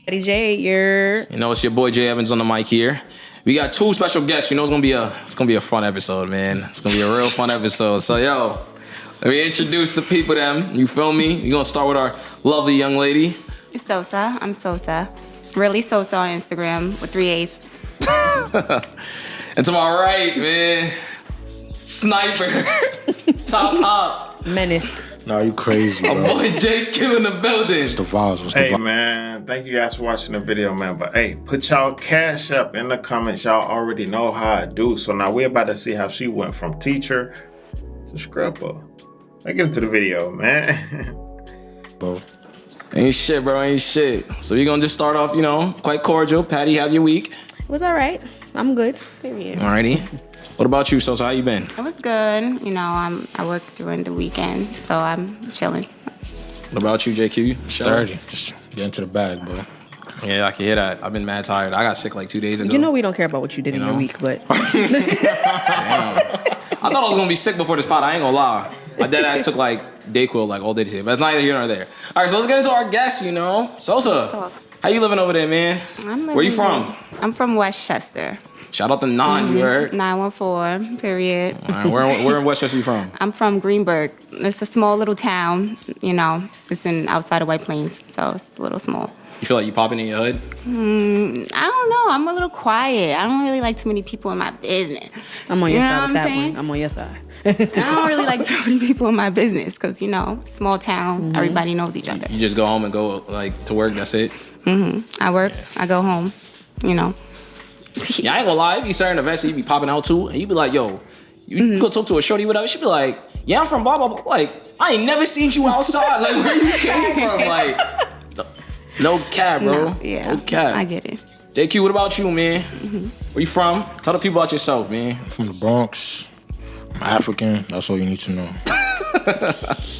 Eddie J, You know, it's your boy Jay Evans on the mic here. We got two special guests. You know, it's gonna be a fun episode, man. It's gonna be a real fun episode. So, yo, let me introduce the people. Them, you feel me? We're gonna start with our lovely young lady. It's Sosa. I'm Sosa. Really Sosa on Instagram with 3 A's. And to my right, man, Sniper, top up, Menace. Nah, you crazy, bro. My boy JQ in the building. What's the vibes? What's the Hey vibes? man, thank you guys for watching the video, man. But hey, put y'all cash up in the comments. Y'all already know how I do. So now we're about to see how she went from teacher to scrubber. Let's get into the video, man. Bro. Ain't shit, bro. Ain't shit. So we're gonna just start off, you know, quite cordial. Patty, how's your week? It was all right. I'm good. Period. Alrighty. What about you, Sosa? How you been? It was good. You know, I work during the weekend, so I'm chilling. What about you, JQ? Sturdy. Just get into the bag, bro. Yeah, I can hear that. I've been mad tired. I got sick like 2 days ago. You know we don't care about what you did in know? your week, but Damn. I thought I was gonna be sick before this pod. I ain't gonna lie. My dad ass took like Dayquil like all day today, but it's neither here nor there. All right, so let's get into our guests. You know, Sosa, talk. how you living over there, man? I'm living Where you from? good. I'm from Westchester. Shout out to Non. You heard? 914, period. All right, where in Westchester you from? I'm from Greenburgh. It's a small little town, you know. It's outside of White Plains, so it's a little small. You feel like you popping in your hood? I don't know. I'm a little quiet. I don't really like too many people in my business. I'm on your You know side what with that I'm saying? one. I'm on your side. I don't really like too many people in my business because, you know, small town, everybody knows each other. You just go home and go like to work. That's it. I work, I go home, you know. Yeah, I ain't gonna lie. You be certain events that you be popping out to, and you be like, "Yo, you go talk to a shorty, whatever." She be like, "Yeah, I'm from blah blah blah." Like, I ain't never seen you outside. Like, where you came from? Like, no cap, bro. No, yeah, no cap. I get it. JQ, what about you, man? Where you from? Tell the people about yourself, man. I'm from the Bronx. I'm African. That's all you need to know.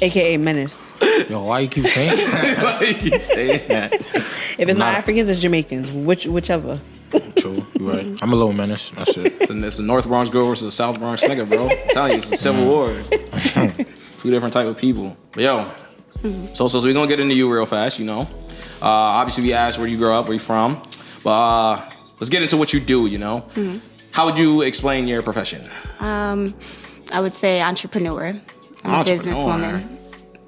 AKA Menace. Yo, why you keep saying that? Why you saying that? If it's not Africans, it's Jamaicans. Whichever. True, you right. I'm a little menace. That's it. It's a North Bronx girl versus a South Bronx nigga, bro. I'm telling you, it's a civil war. Two different type of people. But yo, so we're gonna get into you real fast, you know. Obviously, we asked where you grew up, where you from. But let's get into what you do, you know. How would you explain your profession? I would say entrepreneur. I'm a businesswoman.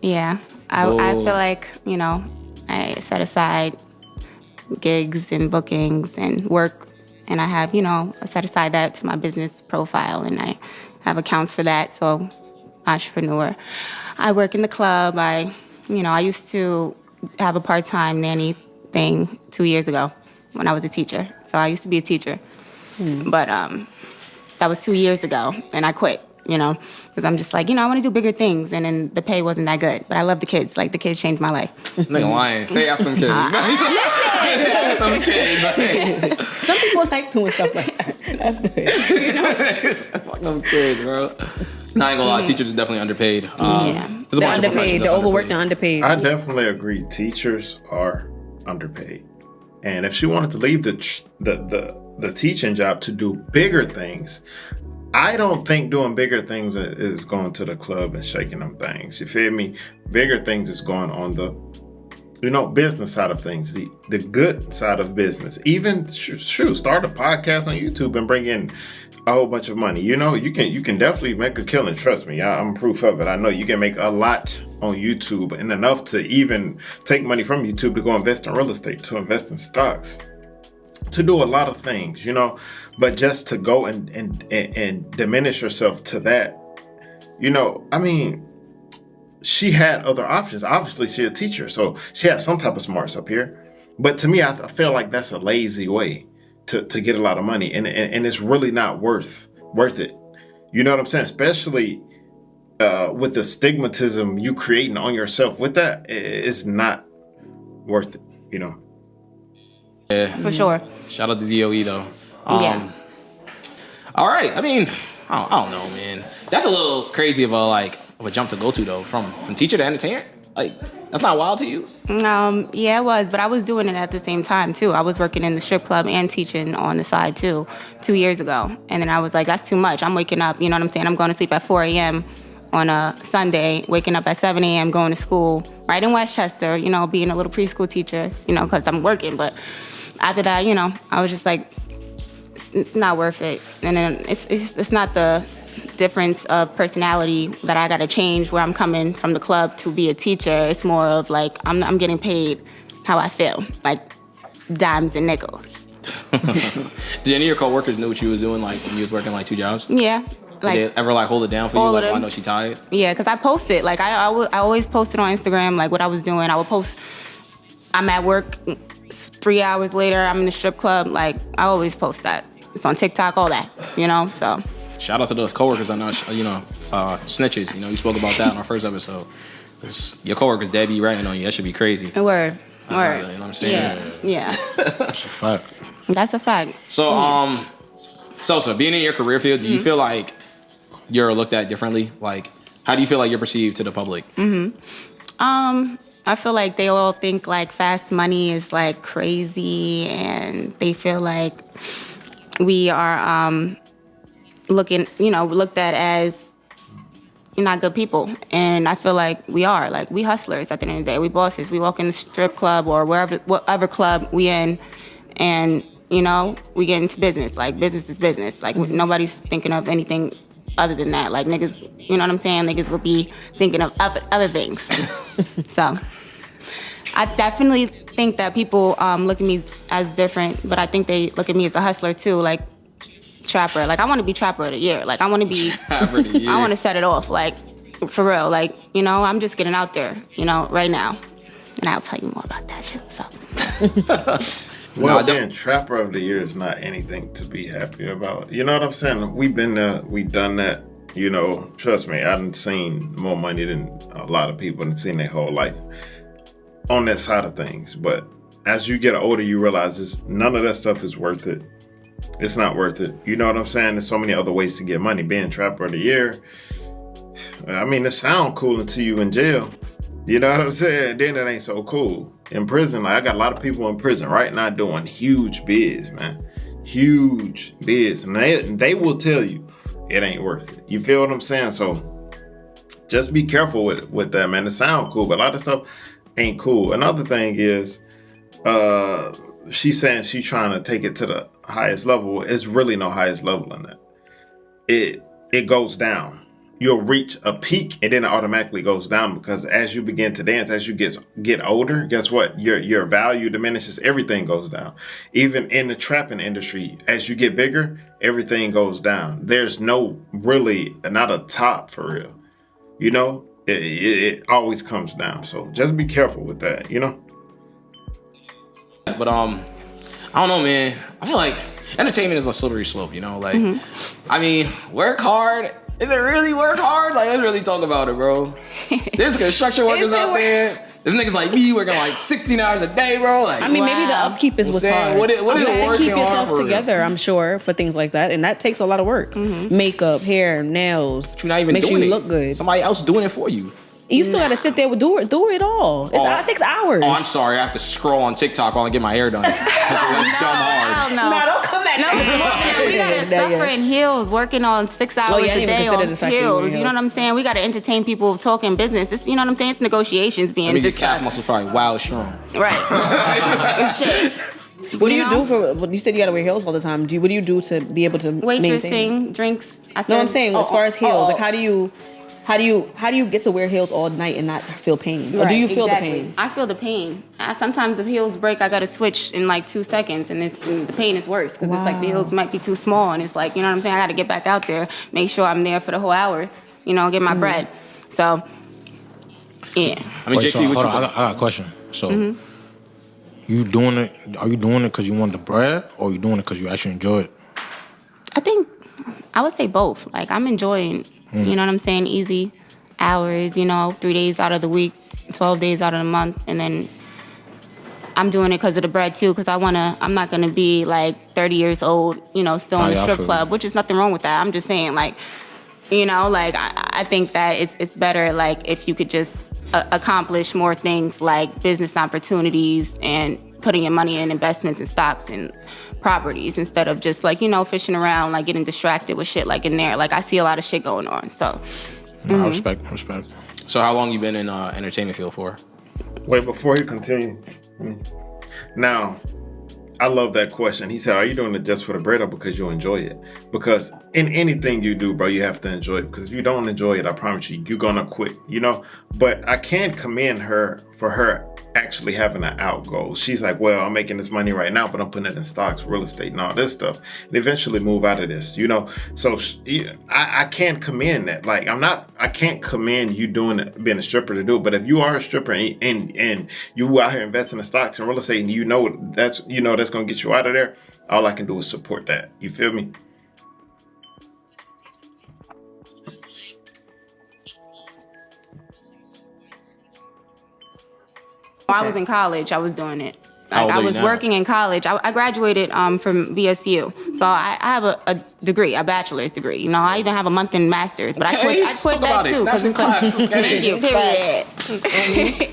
Yeah. I feel like, you know, I set aside gigs and bookings and work, and I have, you know, I set aside that to my business profile, and I have accounts for that. So, entrepreneur. I work in the club. I used to have a part-time nanny thing 2 years ago when I was a teacher. So I used to be a teacher, but that was 2 years ago, and I quit. You know, because I'm just like, you know, I want to do bigger things, and then the pay wasn't that good. But I love the kids. Like, the kids changed my life. Nigga lying. Say after them kids. After them kids. Some people like doing stuff like that. That's good. You know? Fuck them kids, bro. Nah, I ain't gonna lie. Teachers are definitely underpaid. Yeah. There's a They're bunch of underpaid. professions They're that's overworked and underpaid. I definitely agree. Teachers are underpaid. And if she wanted to leave the teaching job to do bigger things, I don't think doing bigger things is going to the club and shaking them things. You feel me? Bigger things is going on the, you know, business side of things, the good side of business. Even start a podcast on YouTube and bring in a whole bunch of money. You know, you can definitely make a killing. Trust me, I'm proof of it. I know you can make a lot on YouTube, and enough to even take money from YouTube to go invest in real estate, to invest in stocks, to do a lot of things, you know. But just to go and diminish yourself to that, you know, I mean, she had other options. Obviously, she's a teacher, so she has some type of smarts up here. But to me, I feel like that's a lazy way to get a lot of money, and it's really not worth it. You know what I'm saying? Especially with the stigmatism you creating on yourself with that, it's not worth it, you know. Yeah. For sure. Shout out to DOE though. Yeah. All right. I mean, I don't know, man. That's a little crazy of a jump to go to though, from teacher to entertainer. Like, that's not wild to you? Yeah, it was, but I was doing it at the same time too. I was working in the strip club and teaching on the side too, 2 years ago. And then I was like, that's too much. I'm waking up, you know what I'm saying? I'm going to sleep at 4 a.m. on a Sunday, waking up at 7 a.m., going to school, right in Westchester, you know, being a little preschool teacher, you know, because I'm working. But after that, you know, I was just like, it's not worth it. And then it's not the difference of personality that I got to change where I'm coming from the club to be a teacher. It's more of like, I'm getting paid how I feel, like dimes and nickels. Did any of your coworkers know what you was doing, like when you was working like 2 jobs? Yeah. Like, did they ever like hold it down for you? Like, oh, I know she tired. Yeah, because I posted. Like I always posted on Instagram like what I was doing. I would post. I'm at work. 3 hours later, I'm in the strip club. Like I always post that. It's on TikTok, all that. You know. So. Shout out to those coworkers I know. You know, snitches. You know, we spoke about that in our first episode. Your coworkers, they be ratting on you. That should be crazy. Word. You know what I'm saying? Yeah. That's a fact. That's a fact. So, so being in your career field, do you feel like you're looked at differently? Like, how do you feel like you're perceived to the public? I feel like they all think like fast money is like crazy, and they feel like we are looked at as not good people. And I feel like we are. Like, we hustlers at the end of the day. We bosses. We walk in the strip club or whatever club we in, and, you know, we get into business. Like, business is business. Like, nobody's thinking of anything other than that. Like, niggas, you know what I'm saying? Niggas will be thinking of other things. So, I definitely think that people look at me as different, but I think they look at me as a hustler, too. Like, trapper. Like, I want to be trapper of the year. Like, I want to be, I want to set it off. Like, for real. Like, you know, I'm just getting out there, you know, right now. And I'll tell you more about that shit, so. Well, being trapper of the year is not anything to be happy about. You know what I'm saying? We've been there, we've done that. You know, trust me, I done seen more money than a lot of people and seen their whole life on that side of things. But as you get older, you realize none of that stuff is worth it. It's not worth it. You know what I'm saying? There's so many other ways to get money. Being trapper of the year, I mean, it sounds cool until you in jail. You know what I'm saying? Then it ain't so cool. In prison, like, I got a lot of people in prison right now doing huge bids, man. Huge bids. And they will tell you it ain't worth it. You feel what I'm saying? So just be careful with that, man. It sounds cool, but a lot of stuff ain't cool. Another thing is, she's saying she's trying to take it to the highest level. It's really no highest level in that. It goes down. You'll reach a peak and then it automatically goes down, because as you begin to dance, as you get older, guess what? Your value diminishes. Everything goes down. Even in the trapping industry, as you get bigger, everything goes down. There's not a top for real. You know, it always comes down. So just be careful with that, you know? But I don't know, man. I feel like entertainment is a slippery slope, you know? Like, I mean, work hard. Is it really work hard? Like, let's really talk about it, bro. There's construction workers out there. There's niggas like me working like 16 hours a day, bro. Like, I mean, maybe the upkeep is what's hard. What is you have to working keep yourself hard together, I'm sure, for things like that, and that takes a lot of work. Makeup, hair, nails. You're not even make doing sure you it. Look good. Somebody else doing it for you. You still got to sit there and do it all. It takes hours. Oh, I'm sorry. I have to scroll on TikTok while I get my hair done. That's dumb hard. No, don't come at me. it's more than that. We gotta suffer in heels, working on 6 hours a day on heels. You know what I'm saying? We gotta entertain people talking business. It's, you know what I'm saying? It's negotiations being discussed. Calf discussed. muscles probably wild strong. Right. Shit. What do you do for? You said you gotta wear heels all the time. What do you do to be able to maintain? Waitressing, drinks. No, I'm saying as far as heels, like how do you get to wear heels all night and not feel pain? Or do you feel the pain? I feel the pain. Sometimes the heels break, I gotta switch in like 2 seconds, and the pain is worse because it's like the heels might be too small, and it's like, you know what I'm saying? I gotta get back out there, make sure I'm there for the whole hour, you know, get my bread. So, yeah. I mean, JP, hold on, I got a question. So, you doing it? Are you doing it because you want the bread, or are you doing it because you actually enjoy it? I would say both. Like, I'm enjoying, you know what I'm saying, easy hours, you know, 3 days out of the week, 12 days out of the month, and then I'm doing it because of the bread too, because I'm not gonna be like 30 years old, you know, still in the strip club, which is nothing wrong with that. I'm just saying, like, you know, like, I think that it's better, like, if you could just accomplish more things like business opportunities and putting your money in investments and stocks and properties instead of just, like, you know, fishing around, like, getting distracted with shit like in there. Like, I see a lot of shit going on, so. I respect. So how long you been in entertainment field for? Wait, before you continue. Now, I love that question. He said, are you doing it just for the bread or because you enjoy it? Because in anything you do, bro, you have to enjoy it. Because if you don't enjoy it, I promise you, you're going to quit, you know? But I can't commend her for her actually having an out goal. She's like, well, I'm making this money right now, but I'm putting it in stocks, real estate, and all this stuff, and eventually move out of this, you know? So I can't commend that. Like, I can't commend you doing it, being a stripper to do it. But if you are a stripper and you out here investing in stocks and real estate, and you know that's going to get you out of there, all I can do is support that. You feel me? I was in college, I was doing it. How old Like, are I you was now? working in college. I graduated from VSU. So I have a degree, a bachelor's degree. You know, I even have a month in master's, but I quit Let's that talk about it. too. Snaps and claps. Let's get Thank it. you, period.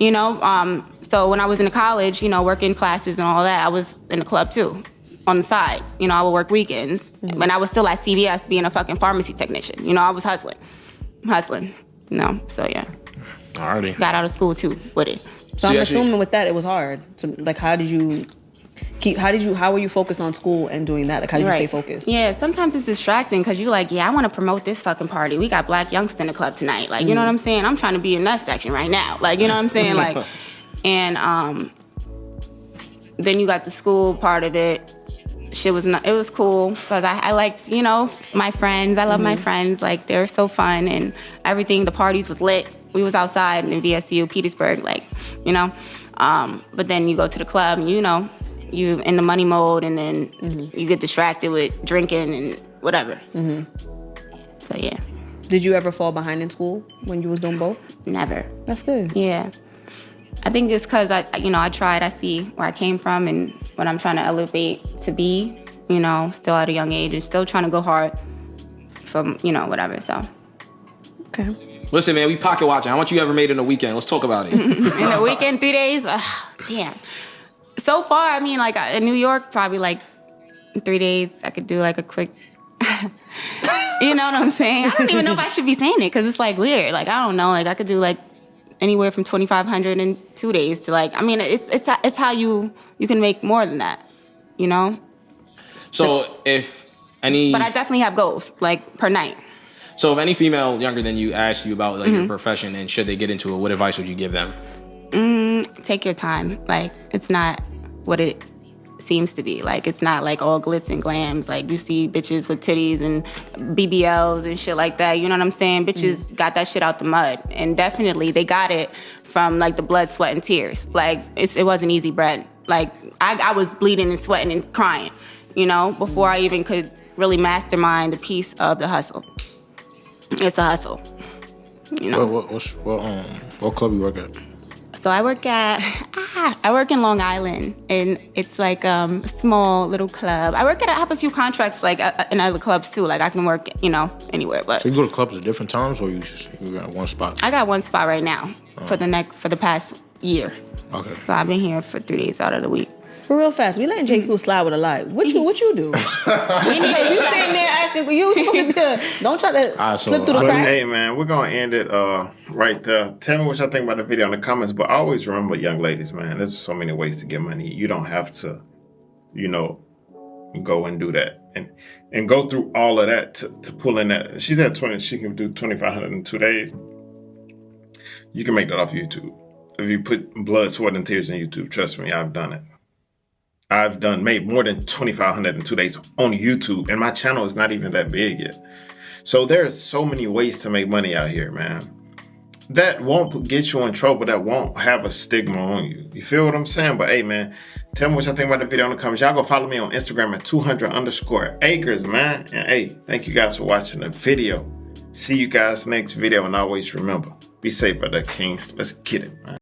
You know, so when I was in college, you know, working classes and all that, I was in the club too, on the side. You know, I would work weekends. When I was still at CVS being a fucking pharmacy technician. You know, I was hustling. You know, so yeah. Alrighty. Got out of school too with it. So See, I'm actually- assuming with that it was hard. So like, how were you focused on school and doing that? Like, how did you stay focused? Yeah, sometimes it's distracting because you're like, yeah, I want to promote this fucking party. We got Black Youngster in the club tonight. Like, you know what I'm saying? I'm trying to be in that section right now. Like, you know what I'm saying? Like, and then you got the school part of it. It was cool because I liked, you know, my friends. I love my friends. Like, they're so fun and everything. The parties was lit. We was outside in VSU, Petersburg, like, you know. But then you go to the club and, you know, you in the money mode and then you get distracted with drinking and whatever. So, yeah. Did you ever fall behind in school when you was doing both? Never. That's good. Yeah. I think it's because I see where I came from and what I'm trying to elevate to be, you know, still at a young age and still trying to go hard from, you know, whatever, so. Okay. Listen, man, we pocket watching. How much you ever made in a weekend? Let's talk about it. In a weekend, 3 days? Damn. So far, I mean, like, in New York, probably, like, 3 days, I could do, like, a quick... You know what I'm saying? I don't even know if I should be saying it, because it's, like, weird. Like, I don't know. Like, I could do, like, anywhere from 2,500 in 2 days to, like... I mean, it's how you can make more than that, you know? So if any... But I definitely have goals, like, per night. So if any female younger than you asked you about, like, your profession and should they get into it, what advice would you give them? Take your time. Like, it's not what it seems to be. Like, it's not like all glitz and glams. Like, you see bitches with titties and BBLs and shit like that. You know what I'm saying? Bitches got that shit out the mud. And definitely they got it from, like, the blood, sweat, and tears. Like, it wasn't easy bread. Like, I was bleeding and sweating and crying, you know, before I even could really mastermind the piece of the hustle. It's a hustle, you know. What club you work at? So I work in Long Island, and it's like a small little club. I have a few contracts like in other clubs too. Like I can work, you know, anywhere. But So you go to clubs at different times, or you got one spot? I got one spot right now for the past year. Okay. So I've been here for 3 days out of the week. For real fast, we letting JQ slide with a lie. What you do? If you sitting there asking what you supposed to do, don't try to slip through the But cracks. hey, man, we're going to end it right there. Tell me what y'all think about the video in the comments. But always remember, young ladies, man, there's so many ways to get money. You don't have to, you know, go and do that. And go through all of that to pull in that. She's at 20. She can do 2,500 in 2 days. You can make that off YouTube. If you put blood, sweat, and tears in YouTube, trust me, I've done it. I've made more than 2,500 in 2 days on YouTube, and my channel is not even that big yet. So there's so many ways to make money out here, man. That won't get you in trouble. That won't have a stigma on you. You feel what I'm saying? But hey, man, tell me what y'all think about the video in the comments. Y'all go follow me on Instagram at 200_acres, man. And hey, thank you guys for watching the video. See you guys next video, and always remember, be safe out there, kings. Let's get it, man.